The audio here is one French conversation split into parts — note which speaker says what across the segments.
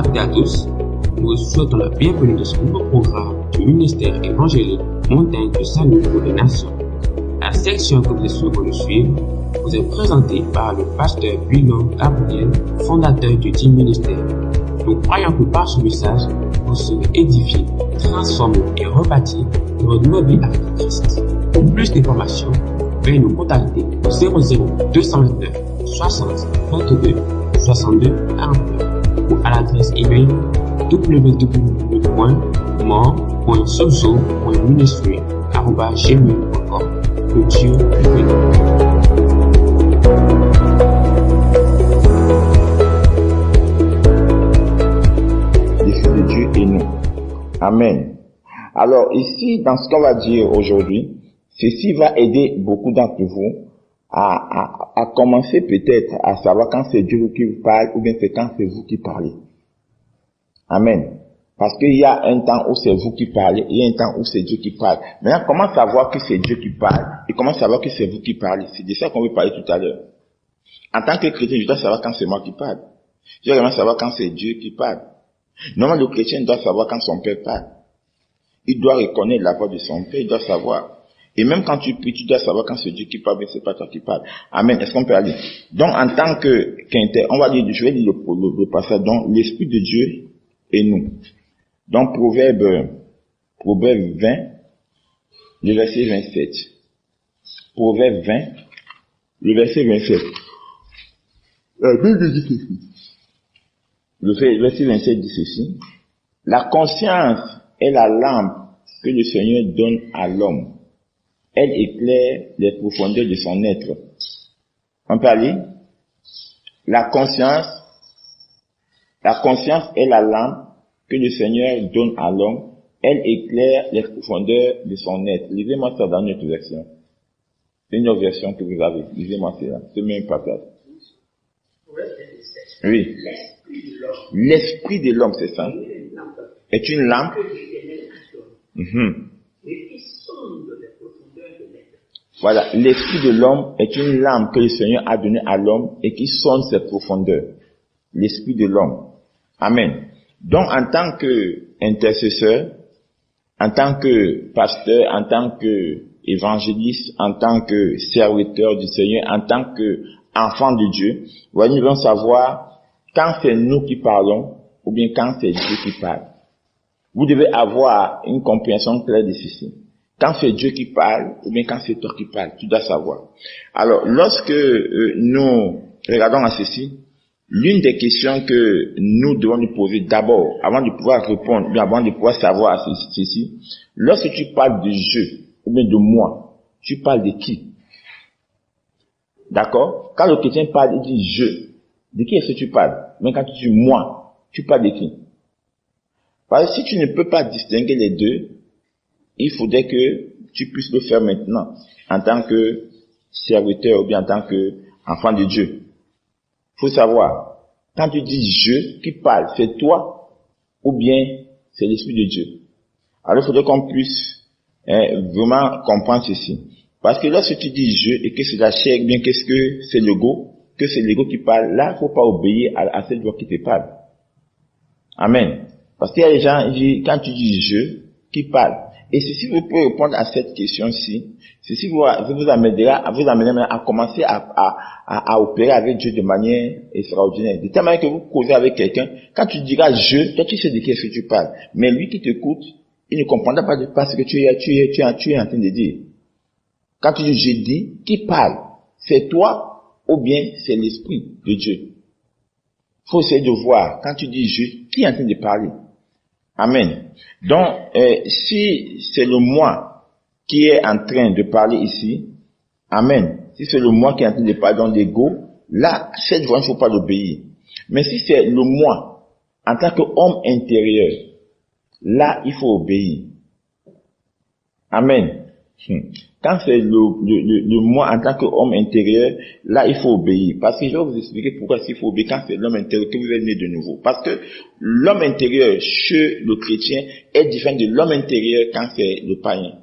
Speaker 1: matin à tous. Nous vous souhaitons la bienvenue dans ce nouveau programme du ministère évangélique Montagne de Salut pour les Nations. La section que vous êtes sur de suivre vous est présentée par le pasteur William Gabriel, fondateur du dit ministère. Nous croyons que par ce message, vous serez édifiés, transformés et rebâtis dans votre nouvelle vie avec Christ. Pour plus d'informations, veuillez nous contacter au 00 229 60 22 62 49 ou à l'adresse email www.mort.sozo.ministry@gmail.com. Que Dieu vous bénisse.
Speaker 2: L'Esprit de Dieu et nous. Amen. Alors ici, dans ce qu'on va dire aujourd'hui, ceci va aider beaucoup d'entre vous à commencer peut-être à savoir quand c'est Dieu qui vous parle ou bien c'est quand c'est vous qui parlez. Amen. Parce qu'il y a un temps où c'est vous qui parlez, il y a un temps où c'est Dieu qui parle. Maintenant, comment savoir que c'est Dieu qui parle et comment savoir que c'est vous qui parlez? C'est de ça qu'on veut parler tout à l'heure. En tant que chrétien, je dois savoir quand c'est moi qui parle. Je dois vraiment savoir quand c'est Dieu qui parle. Normalement, le chrétien doit savoir quand son père parle. Il doit reconnaître la voix de son père, il doit savoir. Et même quand tu pries, tu dois savoir quand c'est Dieu qui parle, mais c'est pas toi qui parle. Amen. Est-ce qu'on peut aller? Donc, en tant qu'inter, on va lire, je vais lire le passage. Donc, l'Esprit de Dieu et nous. Donc, Proverbe 20, le verset 27. Proverbe 20, le verset 27. La Bible dit ceci. Le verset 27 dit ceci. La conscience est la lampe que le Seigneur donne à l'homme. Elle éclaire les profondeurs de son être. On peut aller? La conscience est la lampe que le Seigneur donne à l'homme. Elle éclaire les profondeurs de son être. Lisez-moi ça dans notre version. C'est une autre version que vous avez. Lisez-moi ça. Ce même passage. Oui. L'esprit de l'homme, c'est ça? Est une lampe. Voilà, l'esprit de l'homme est une lampe que le Seigneur a donnée à l'homme et qui sonde ses profondeurs. L'esprit de l'homme. Amen. Donc, en tant que intercesseur, en tant que pasteur, en tant que évangéliste, en tant que serviteur du Seigneur, en tant que enfant de Dieu, nous devons savoir quand c'est nous qui parlons ou bien quand c'est Dieu qui parle. Vous devez avoir une compréhension claire de ceci. Quand c'est Dieu qui parle, ou bien quand c'est toi qui parles, tu dois savoir. Alors, lorsque nous regardons à ceci, l'une des questions que nous devons nous poser d'abord, avant de pouvoir répondre, ou bien avant de pouvoir savoir à ceci, lorsque tu parles de je, ou bien de moi, tu parles de qui? D'accord? Quand le chrétien parle, il dit je. De qui est-ce que tu parles? Mais quand tu dis moi, tu parles de qui? Parce que si tu ne peux pas distinguer les deux, il faudrait que tu puisses le faire maintenant, en tant que serviteur ou bien en tant que enfant de Dieu. Il faut savoir, quand tu dis je qui parle, c'est toi ou bien c'est l'Esprit de Dieu. Alors il faudrait qu'on puisse vraiment comprendre ceci. Parce que lorsque tu dis je et que c'est la chair, bien qu'est-ce que c'est l'ego, que c'est l'ego qui parle, là il ne faut pas obéir à cette voix qui te parle. Amen. Parce qu'il y a des gens, quand tu dis je, qui parle. Et si vous pouvez répondre à cette question-ci, ceci vous amènera à commencer à opérer avec Dieu de manière extraordinaire. De telle manière que vous causez avec quelqu'un, quand tu diras je, toi tu sais de qui est-ce que tu parles. Mais lui qui t'écoute, il ne comprendra pas ce que tu es en train de dire. Quand tu dis je dis, qui parle? C'est toi ou bien c'est l'Esprit de Dieu? Il faut essayer de voir, quand tu dis je, qui est en train de parler? Amen. Donc, si c'est le moi qui est en train de parler ici, amen. Si c'est le moi qui est en train de parler dans l'ego, là, cette voix, il ne faut pas l'obéir. Mais si c'est le moi, en tant qu'homme intérieur, là, il faut obéir. Amen. Quand c'est le moi en tant qu'homme intérieur, là il faut obéir. Parce que je vais vous expliquer pourquoi il faut obéir quand c'est l'homme intérieur que vous êtes né de nouveau. Parce que l'homme intérieur chez le chrétien est différent de l'homme intérieur quand c'est le païen.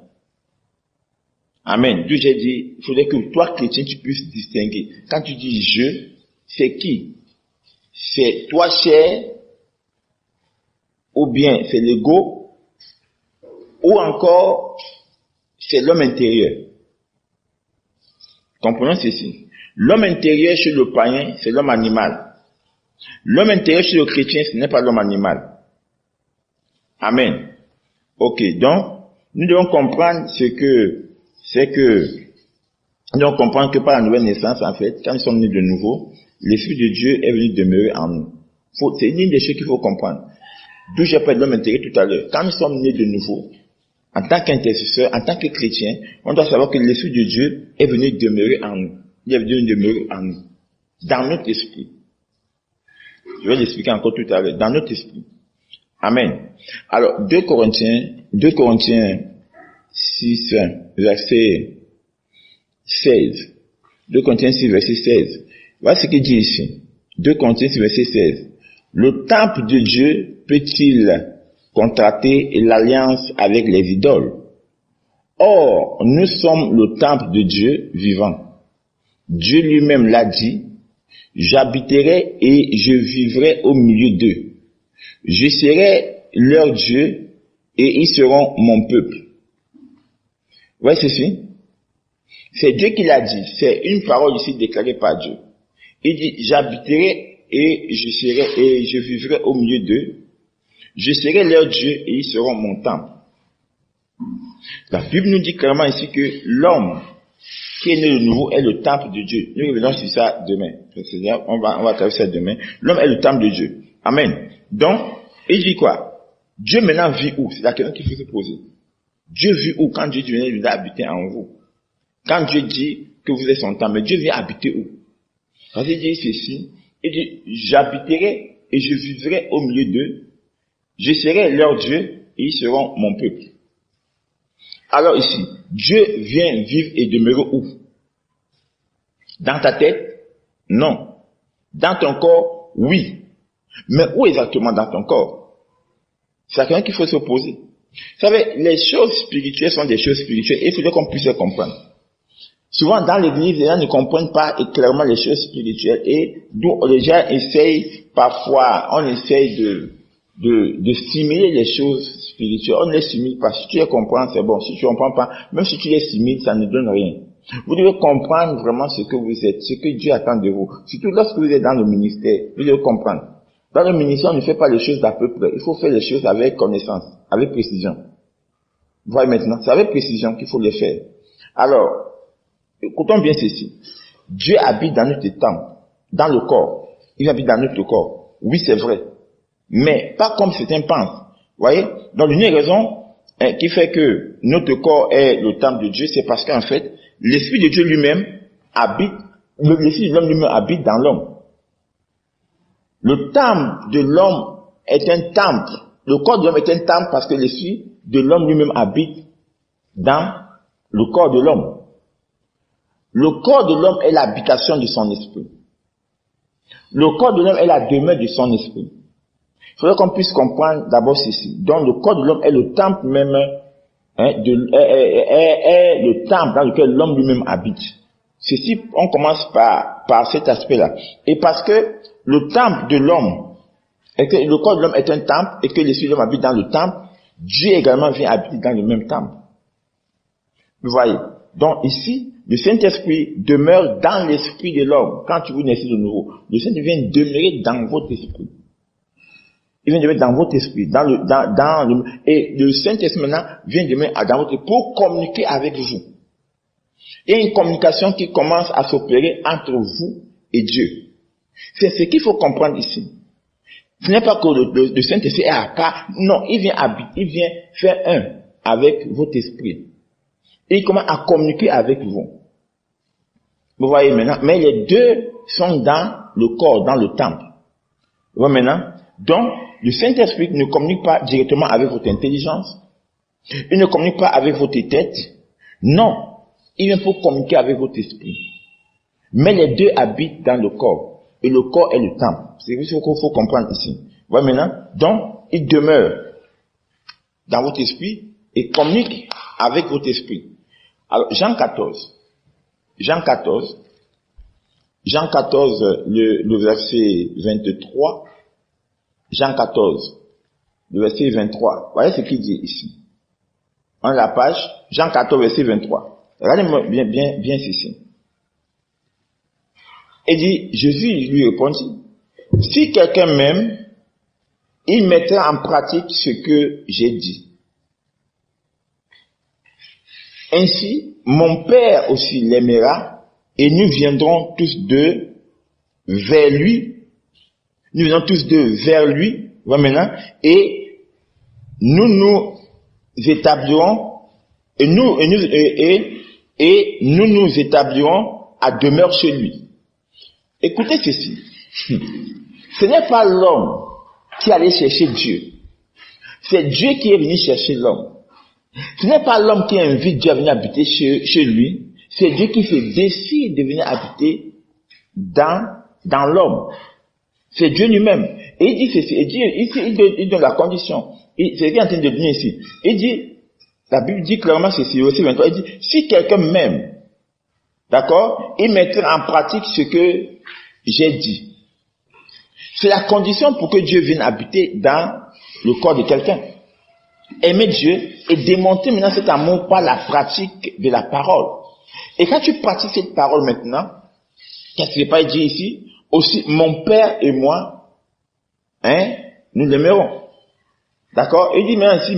Speaker 2: Amen. Dieu j'ai dit, il faudrait que toi chrétien tu puisses distinguer. Quand tu dis je, c'est qui? C'est toi chair ou bien c'est l'ego, ou encore c'est l'homme intérieur. Comprenons ceci. L'homme intérieur chez le païen, c'est l'homme animal. L'homme intérieur chez le chrétien, ce n'est pas l'homme animal. Amen. Ok, donc, nous devons comprendre nous devons comprendre que par la nouvelle naissance, en fait, quand nous sommes nés de nouveau, l'Esprit de Dieu est venu demeurer en nous. C'est une des choses qu'il faut comprendre. D'où j'ai parlé de l'homme intérieur tout à l'heure. Quand nous sommes nés de nouveau, en tant qu'intercesseur, en tant que chrétien, on doit savoir que l'Esprit de Dieu est venu demeurer en nous. Il est venu demeurer en nous. Dans notre esprit. Je vais l'expliquer encore tout à l'heure. Dans notre esprit. Amen. Alors, 2 Corinthiens 6, verset 16. 2 Corinthiens 6, verset 16. Voilà ce qu'il dit ici. 2 Corinthiens 6, verset 16. Le temple de Dieu peut-il contracter l'alliance avec les idoles? Or, nous sommes le temple de Dieu vivant. Dieu lui-même l'a dit, j'habiterai et je vivrai au milieu d'eux. Je serai leur Dieu et ils seront mon peuple. Vous voyez ceci? C'est Dieu qui l'a dit. C'est une parole ici déclarée par Dieu. Il dit, j'habiterai et je vivrai au milieu d'eux. Je serai leur Dieu et ils seront mon temple. La Bible nous dit clairement ici que l'homme qui est né de nouveau est le temple de Dieu. Nous revenons sur ça demain. On va traverser ça demain. L'homme est le temple de Dieu. Amen. Donc, il dit quoi? Dieu maintenant vit où? C'est la question qu'il faut se poser. Dieu vit où quand Dieu vient habiter en vous? Quand Dieu dit que vous êtes son temple, mais Dieu vient habiter où? Quand il dit ceci, il dit, j'habiterai et je vivrai au milieu d'eux. Je serai leur Dieu et ils seront mon peuple. Alors ici, Dieu vient vivre et demeurer où? Dans ta tête? Non. Dans ton corps? Oui. Mais où exactement dans ton corps? C'est la question qu'il faut se poser. Vous savez, les choses spirituelles sont des choses spirituelles et il faudrait qu'on puisse les comprendre. Souvent dans l'église, les gens ne comprennent pas clairement les choses spirituelles et d'où les gens essayent parfois, on essaye de simuler les choses spirituelles. On ne les simule pas. Si tu les comprends, c'est bon. Si tu ne comprends pas, même si tu les simules, ça ne donne rien. Vous devez comprendre vraiment ce que vous êtes, ce que Dieu attend de vous. Surtout lorsque vous êtes dans le ministère, vous devez comprendre. Dans le ministère, on ne fait pas les choses d'à peu près. Il faut faire les choses avec connaissance, avec précision. Vous voyez maintenant, c'est avec précision qu'il faut les faire. Alors, écoutons bien ceci. Dieu habite dans notre temple, dans le corps. Il habite dans notre corps. Oui, c'est vrai. Mais pas comme certains pensent. Vous voyez? Donc, l'une des raisons qui fait que notre corps est le temple de Dieu, c'est parce qu'en fait, l'Esprit de Dieu lui-même habite, l'Esprit de l'homme lui-même habite dans l'homme. Le temple de l'homme est un temple. Le corps de l'homme est un temple parce que l'Esprit de l'homme lui-même habite dans le corps de l'homme. Le corps de l'homme est l'habitation de son esprit. Le corps de l'homme est la demeure de son esprit. Il faudrait qu'on puisse comprendre d'abord ceci. Donc le corps de l'homme est le temple même, est le temple dans lequel l'homme lui-même habite. Ceci, on commence par cet aspect-là. Et parce que le temple de l'homme, et que le corps de l'homme est un temple, et que l'esprit de l'homme habite dans le temple, Dieu également vient habiter dans le même temple. Vous voyez? Donc ici, le Saint-Esprit demeure dans l'esprit de l'homme. Quand vous naissez de nouveau, le Saint-Esprit vient demeurer dans votre esprit. Il vient demeurer dans votre esprit, et le Saint-Esprit maintenant vient demeurer dans votre esprit pour communiquer avec vous. Il y a une communication qui commence à s'opérer entre vous et Dieu. C'est ce qu'il faut comprendre ici. Ce n'est pas que le Saint-Esprit est à part. Non, il vient habiter, il vient faire un avec votre esprit. Et il commence à communiquer avec vous. Vous voyez maintenant, mais les deux sont dans le corps, dans le temple. Vous voyez maintenant? Donc, le Saint-Esprit ne communique pas directement avec votre intelligence. Il ne communique pas avec votre tête. Non. Il vient pour communiquer avec votre esprit. Mais les deux habitent dans le corps. Et le corps est le temple. C'est ce qu'il faut comprendre ici. Vous voyez maintenant? Donc, il demeure dans votre esprit et communique avec votre esprit. Alors, Jean 14, le verset 23, Jean 14, le verset 23. Voyez ce qu'il dit ici. En la page, Jean 14, verset 23. Regardez-moi bien ceci. Il dit, Jésus lui répondit, si quelqu'un m'aime, il mettra en pratique ce que j'ai dit. Ainsi, mon Père aussi l'aimera, et nous viendrons tous deux vers lui. Nous viendrons tous deux vers lui, voilà maintenant, et nous nous établirons, et nous nous établirons à demeure chez lui. Écoutez ceci. Ce n'est pas l'homme qui allait chercher Dieu. C'est Dieu qui est venu chercher l'homme. Ce n'est pas l'homme qui invite Dieu à venir habiter chez lui. C'est Dieu qui se décide de venir habiter dans l'homme. C'est Dieu lui-même. Et il dit ceci. Il donne la condition. C'est ce qu'il est en train de dire ici. Il dit, la Bible dit clairement ceci, verset 23. Il dit, si quelqu'un m'aime, d'accord, il mettra en pratique ce que j'ai dit. C'est la condition pour que Dieu vienne habiter dans le corps de quelqu'un. Aimer Dieu et démontrer maintenant cet amour par la pratique de la parole. Et quand tu pratiques cette parole maintenant, qu'est-ce qu'il n'est pas dit ici? Aussi, mon Père et moi, nous l'aimerons. D'accord? Il dit maintenant ici,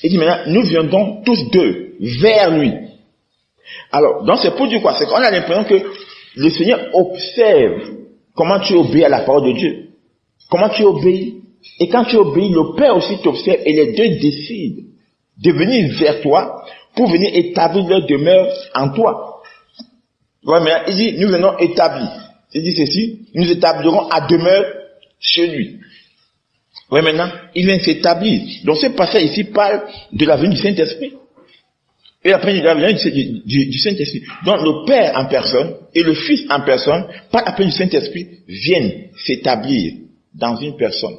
Speaker 2: il dit maintenant, nous viendrons tous deux vers lui. Alors, donc c'est pour dire quoi? C'est qu'on a l'impression que le Seigneur observe comment tu obéis à la parole de Dieu. Comment tu obéis. Et quand tu obéis, le Père aussi t'observe et les deux décident de venir vers toi pour venir établir leur demeure en toi. Ouais, mais il dit, nous venons établir. Il dit ceci, nous établirons à demeure chez lui. Ouais, maintenant, il vient s'établir. Donc ce passage ici parle de la venue du Saint-Esprit. Et après, il y a la venue du Saint-Esprit. Donc le Père en personne et le Fils en personne, par l'appel du Saint-Esprit, viennent s'établir dans une personne.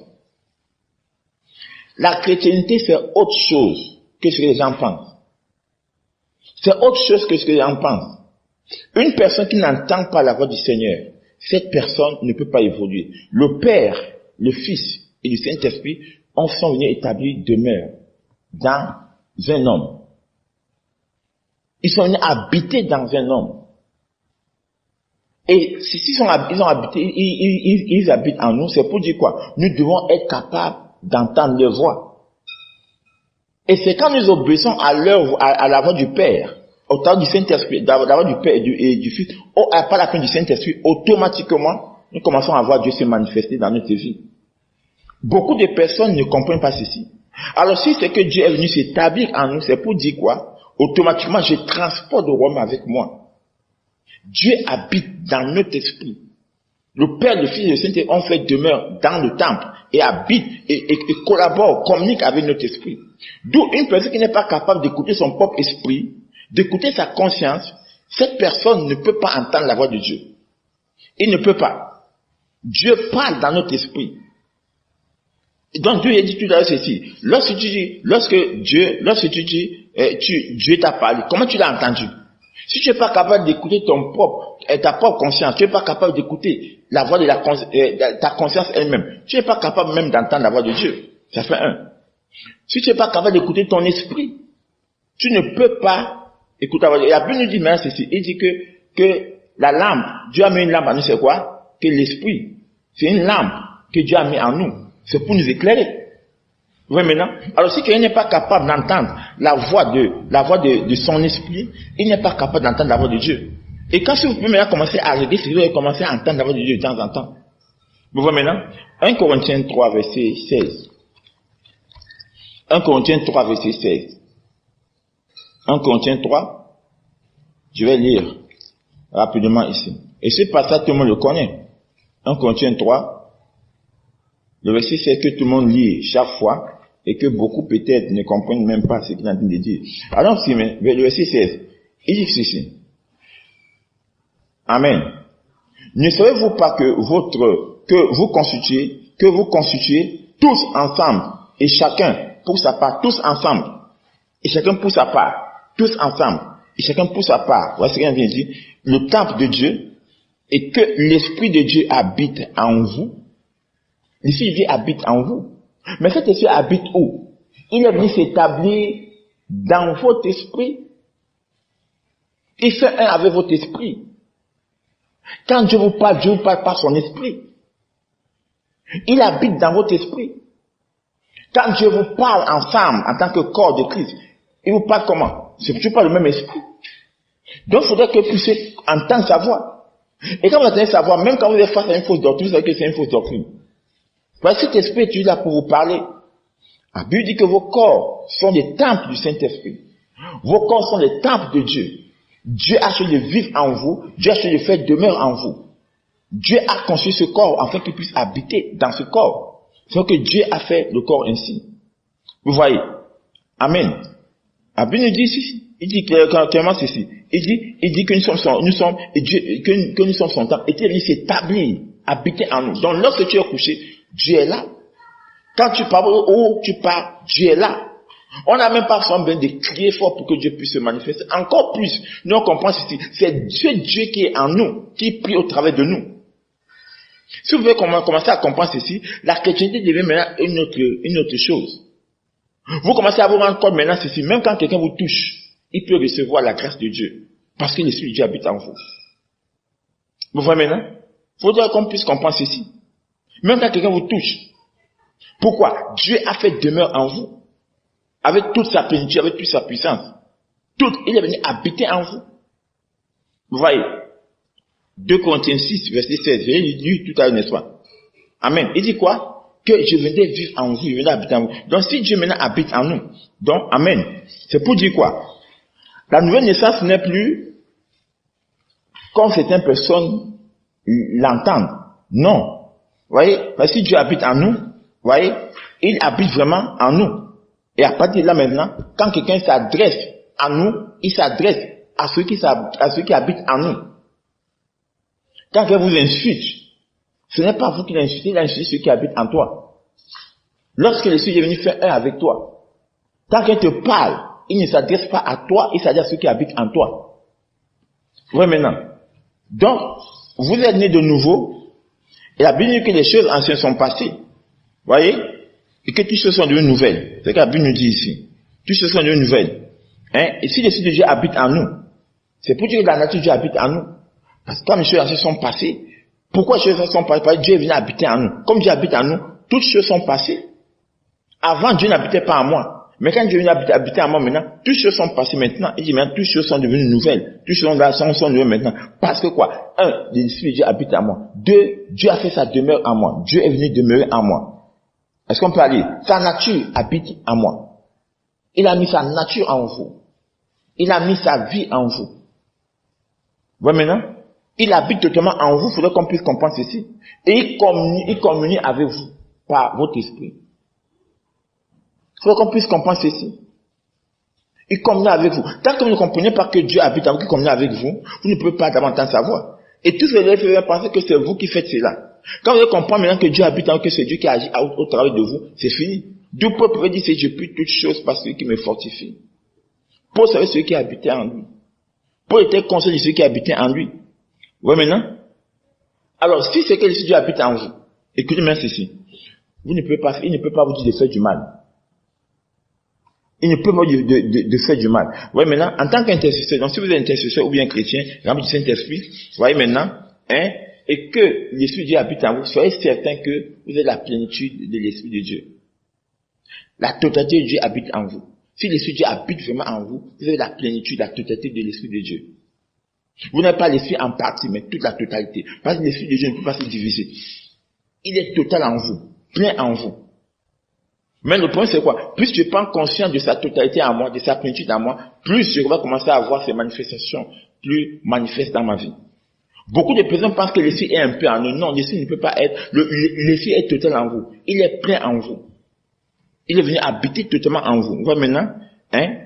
Speaker 2: La chrétienté, c'est autre chose que ce que les gens pensent. C'est autre chose que ce que les gens pensent. Une personne qui n'entend pas la voix du Seigneur, cette personne ne peut pas évoluer. Le Père, le Fils et le Saint-Esprit sont venus établir demeure dans un homme. Ils sont venus habiter dans un homme. Et s'ils habitent en nous, c'est pour dire quoi? Nous devons être capables d'entendre leur voix. Et c'est quand nous obéissons à la voix du Père, au temps du Saint-Esprit, la voix du Père et du Fils, par la peine du Saint-Esprit, automatiquement, nous commençons à voir Dieu se manifester dans notre vie. Beaucoup de personnes ne comprennent pas ceci. Alors si c'est que Dieu est venu s'établir en nous, c'est pour dire quoi? Automatiquement, je transporte le royaume avec moi. Dieu habite dans notre esprit. Le Père, le Fils et le Saint-Esprit ont fait demeure dans le temple et habite et collabore, communique avec notre esprit. D'où une personne qui n'est pas capable d'écouter son propre esprit, d'écouter sa conscience, cette personne ne peut pas entendre la voix de Dieu. Il ne peut pas. Dieu parle dans notre esprit. Et donc Dieu a dit tout à l'heure ceci. Lorsque Dieu t'a parlé, comment tu l'as entendu? Si tu n'es pas capable d'écouter ta propre conscience, tu n'es pas capable d'écouter la voix de ta conscience elle-même, tu n'es pas capable même d'entendre la voix de Dieu. Ça fait un. Si tu n'es pas capable d'écouter ton esprit, tu ne peux pas écouter la voix de Dieu. Et la Bible nous dit maintenant ceci. Il dit que la lampe, Dieu a mis une lampe en nous, c'est quoi? Que l'esprit, c'est une lampe que Dieu a mis en nous. C'est pour nous éclairer. Vous voyez maintenant? Alors si quelqu'un n'est pas capable d'entendre la voix de son esprit, il n'est pas capable d'entendre la voix de Dieu. Et quand vous pouvez maintenant commencer à regarder, vous allez commencer à entendre la voix de Dieu de temps en temps. Vous voyez maintenant? 1 Corinthiens 3, verset 16. 1 Corinthiens 3, verset 16. 1 Corinthiens 3, je vais lire rapidement ici. Et ce passage, tout le monde le connaît. 1 Corinthiens 3, le verset 16 que tout le monde lit chaque fois, et que beaucoup peut-être ne comprennent même pas ce qu'il est en train de dire. Alors, le verset 16, il dit ceci. Amen. Ne savez-vous pas que vous constituez tous ensemble, et chacun pour sa part, tous ensemble, et chacun pour sa part, tous ensemble, et chacun pour sa part. Voici ce qu'il vient de dire. Le temple de Dieu, et que l'Esprit de Dieu habite en vous. Ici, il dit habite en vous. Mais cet esprit habite où? Il est venu s'établir dans votre esprit. Il fait un avec votre esprit. Quand Dieu vous parle par son esprit. Il habite dans votre esprit. Quand Dieu vous parle ensemble, en tant que corps de Christ, il vous parle comment? C'est toujours pas le même esprit. Donc, il faudrait que vous puissiez entendre sa voix. Et quand vous entendez sa voix, même quand vous êtes face à une fausse doctrine, vous savez que c'est une fausse doctrine. Parce que cet esprit est là pour vous parler. La Bible dit que vos corps sont des temples du Saint-Esprit. Vos corps sont des temples de Dieu. Dieu a choisi de vivre en vous. Dieu a choisi de faire demeure en vous. Dieu a construit ce corps afin qu'il puisse habiter dans ce corps. C'est que Dieu a fait le corps ainsi. Vous voyez? Amen. La Bible nous dit ici, il dit clairement ceci. Il dit que nous sommes son temple. Et Dieu est venu s'établir, habiter en nous. Donc lorsque tu es couché, Dieu est là. Quand tu parles, où tu pars, Dieu est là. On n'a même pas besoin de crier fort pour que Dieu puisse se manifester. Encore plus, nous on comprend ceci. C'est Dieu qui est en nous, qui prie au travers de nous. Si vous voulez commencer à comprendre ceci, la chrétienté devient maintenant une autre chose. Vous commencez à vous rendre compte maintenant ceci. Même quand quelqu'un vous touche, il peut recevoir la grâce de Dieu. Parce que l'Esprit de Dieu habite en vous. Vous voyez maintenant? Il faudrait qu'on puisse comprendre ceci. Même quand quelqu'un vous touche. Pourquoi? Dieu a fait demeure en vous. Avec toute sa plénitude, avec toute sa puissance. Il est venu habiter en vous. Vous voyez? 2 Corinthiens 6, verset 16. J'ai lu tout à l'heure, n'est-ce pas? Amen. Il dit quoi? Que je venais vivre en vous, je venais habiter en vous. Donc si Dieu maintenant habite en nous, donc amen. C'est pour dire quoi? La nouvelle naissance n'est plus comme certaines personnes l'entendent. Non. Vous voyez? Parce que si Dieu habite en nous, vous voyez, il habite vraiment en nous. Et à partir de là maintenant, quand quelqu'un s'adresse à nous, il s'adresse à ceux qui habitent en nous. Quand quelqu'un vous insulte, ce n'est pas vous qui l'insultez, il insulte ceux qui habitent en toi. Lorsque l'Esprit est venu faire un avec toi, quand quelqu'un te parle, il ne s'adresse pas à toi, il s'adresse à ceux qui habitent en toi. Vous voyez maintenant. Donc, vous êtes nés de nouveau, et la Bible dit que les choses anciennes sont passées. Vous voyez? Et que toutes choses sont devenues nouvelles. C'est ce que la Bible nous dit ici. Toutes choses sont devenues nouvelles. Et si l'Esprit de Dieu habite en nous, c'est pour dire que la nature de Dieu habite en nous. Parce que quand les choses anciennes sont passées, pourquoi les choses anciennes sont passées? Parce que Dieu est venu habiter en nous. Comme Dieu habite en nous, toutes choses sont passées. Avant, Dieu n'habitait pas en moi. Mais quand Dieu est venu habiter en moi maintenant, toutes choses sont passées maintenant. Il dit maintenant, toutes choses sont devenues nouvelles. Toutes choses sont nouvelles maintenant. Parce que quoi? 1, l'Esprit de Dieu habite en moi. 2, Dieu a fait sa demeure en moi. Dieu est venu demeurer en moi. Est-ce qu'on peut aller? Sa nature habite en moi. Il a mis sa nature en vous. Il a mis sa vie en vous. Vous voyez maintenant? Il habite totalement en vous. Il faudrait qu'on puisse comprendre ceci. Et il communie avec vous par votre esprit. Il faudrait qu'on puisse comprendre ceci. Il communie avec vous. Tant que vous ne comprenez pas que Dieu habite en vous, qu'il communie avec vous, vous ne pouvez pas davantage savoir. Et tout cela fait penser que c'est vous qui faites cela. Quand vous comprenez maintenant que Dieu habite en vous, que c'est Dieu qui agit au travers de vous, c'est fini. D'où Paul pouvait dire, c'est je puis toutes choses par celui qui me fortifie. Paul savait celui qui habitait en lui. Paul était conscient de celui qui habitait en lui. Vous voyez maintenant? Alors, si c'est que Dieu habite en vous, écoutez-moi ceci. Il ne peut pas vous dire de faire du mal. Il ne peut pas vous dire de faire du mal. Vous voyez maintenant, en tant qu'intercesseur, donc si vous êtes intercesseur ou bien chrétien, rempli du Saint-Esprit, vous voyez maintenant, et que l'Esprit de Dieu habite en vous, soyez certain que vous avez la plénitude de l'Esprit de Dieu. La totalité de Dieu habite en vous. Si l'Esprit de Dieu habite vraiment en vous, vous avez la plénitude, la totalité de l'Esprit de Dieu. Vous n'avez pas l'Esprit en partie, mais toute la totalité. Parce que l'Esprit de Dieu ne peut pas se diviser. Il est total en vous, plein en vous. Mais le point c'est quoi? Plus je prends conscience de sa totalité en moi, de sa plénitude en moi, plus je vais commencer à voir ces manifestations plus manifestes dans ma vie. Beaucoup de personnes pensent que l'Esprit est un peu en eux. Non, l'Esprit ne peut pas être. L'Esprit est total en vous. Il est plein en vous. Il est venu habiter totalement en vous. Vous voyez maintenant?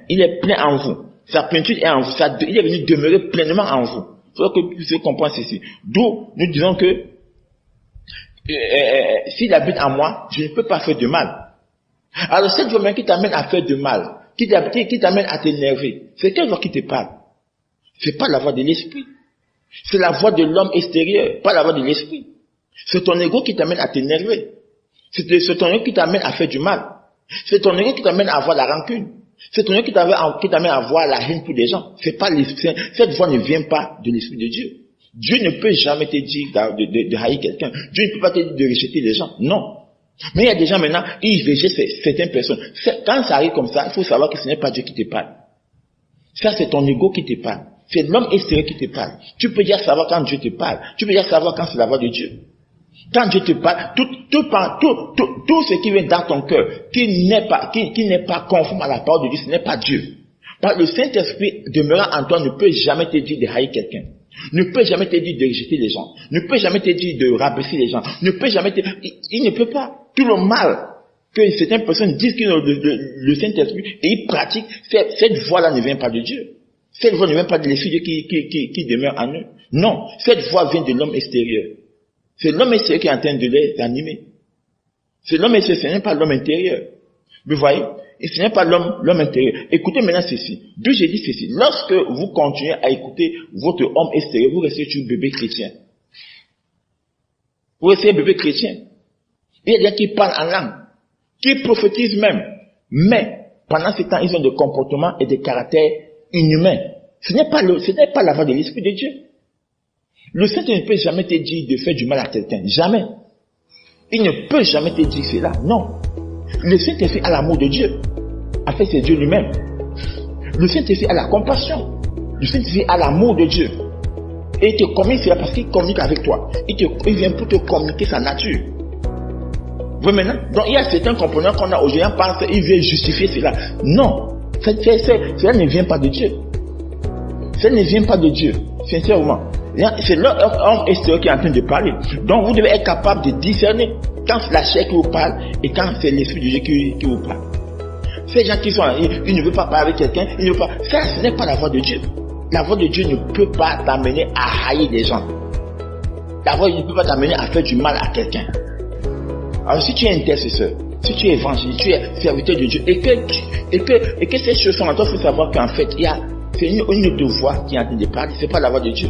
Speaker 2: Il est plein en vous. Sa plénitude est en vous. Il est venu demeurer pleinement en vous. Il faut que vous puissiez comprendre ceci. D'où nous disons que s'il habite en moi, je ne peux pas faire de mal. Alors cette voix qui t'amène à faire de mal, qui t'amène à t'énerver, c'est quelle voix qui te parle? C'est pas la voix de l'esprit. C'est la voix de l'homme extérieur, pas la voix de l'esprit. C'est ton ego qui t'amène à t'énerver. C'est ton orgueil qui t'amène à faire du mal. C'est ton orgueil qui t'amène à avoir la rancune. C'est ton orgueil qui t'amène à avoir la haine pour les gens. Cette voix ne vient pas de l'Esprit de Dieu. Dieu ne peut jamais te dire de haïr quelqu'un. Dieu ne peut pas te dire de rejeter les gens. Non. Mais il y a des gens maintenant, ils rejettent certaines personnes. Quand ça arrive comme ça, il faut savoir que ce n'est pas Dieu qui te parle. Ça, c'est ton ego qui te parle. C'est l'homme extérieur qui te parle. Tu peux déjà savoir quand Dieu te parle. Tu peux déjà savoir quand c'est la voix de Dieu. Quand Dieu te parle, tout ce qui vient dans ton cœur, qui n'est pas conforme à la parole de Dieu, ce n'est pas Dieu. Parce que le Saint-Esprit demeurant en toi ne peut jamais te dire de haïr quelqu'un. Ne peut jamais te dire de rejeter les gens. Ne peut jamais te dire de rabaisser les gens. Ne peut jamais il ne peut pas. Tout le mal que certaines personnes disent que le Saint-Esprit, et ils pratiquent, cette voix-là ne vient pas de Dieu. Cette voix ne vient pas de l'Esprit de Dieu qui demeure en eux. Non, cette voix vient de l'homme extérieur. C'est l'homme extérieur qui est en train de les animer. C'est l'homme extérieur, ce n'est pas l'homme intérieur. Vous voyez? Et ce n'est pas l'homme intérieur. Écoutez maintenant ceci. Dieu, j'ai dit ceci. Lorsque vous continuez à écouter votre homme extérieur, vous restez un bébé chrétien. Vous restez un bébé chrétien. Il y a des gens qui parlent en langue, qui prophétisent même. Mais, pendant ce temps, ils ont des comportements et des caractères inhumains. Ce n'est pas la voix de l'Esprit de Dieu. Le Saint-Esprit ne peut jamais te dire de faire du mal à quelqu'un. Jamais. Il ne peut jamais te dire cela. Non. Le Saint-Esprit a l'amour de Dieu. En fait, c'est Dieu lui-même. Le Saint-Esprit a la compassion. Le Saint-Esprit a l'amour de Dieu. Et il te communique cela parce qu'il communique avec toi. Il vient pour te communiquer sa nature. Vous voyez maintenant? Donc, il y a certains components qu'on a aujourd'hui, on pense qu'il veut justifier cela. Non. Cela ne vient pas de Dieu. Cela ne vient pas de Dieu. Sincèrement. C'est l'homme extérieur qui est en train de parler. Donc, vous devez être capable de discerner quand c'est la chair qui vous parle et quand c'est l'Esprit de Dieu qui vous parle. Ces gens qui sont là, ils ne veulent pas parler avec quelqu'un, ils ne veulent pas. Ça, ce n'est pas la voix de Dieu. La voix de Dieu ne peut pas t'amener à haïr les gens. La voix de Dieu ne peut pas t'amener à faire du mal à quelqu'un. Alors, si tu es intercesseur, si tu es évangéliste, tu es serviteur de Dieu, et que ces choses sont en toi, il faut savoir qu'en fait, c'est une autre voix qui est en train de parler, c'est pas la voix de Dieu.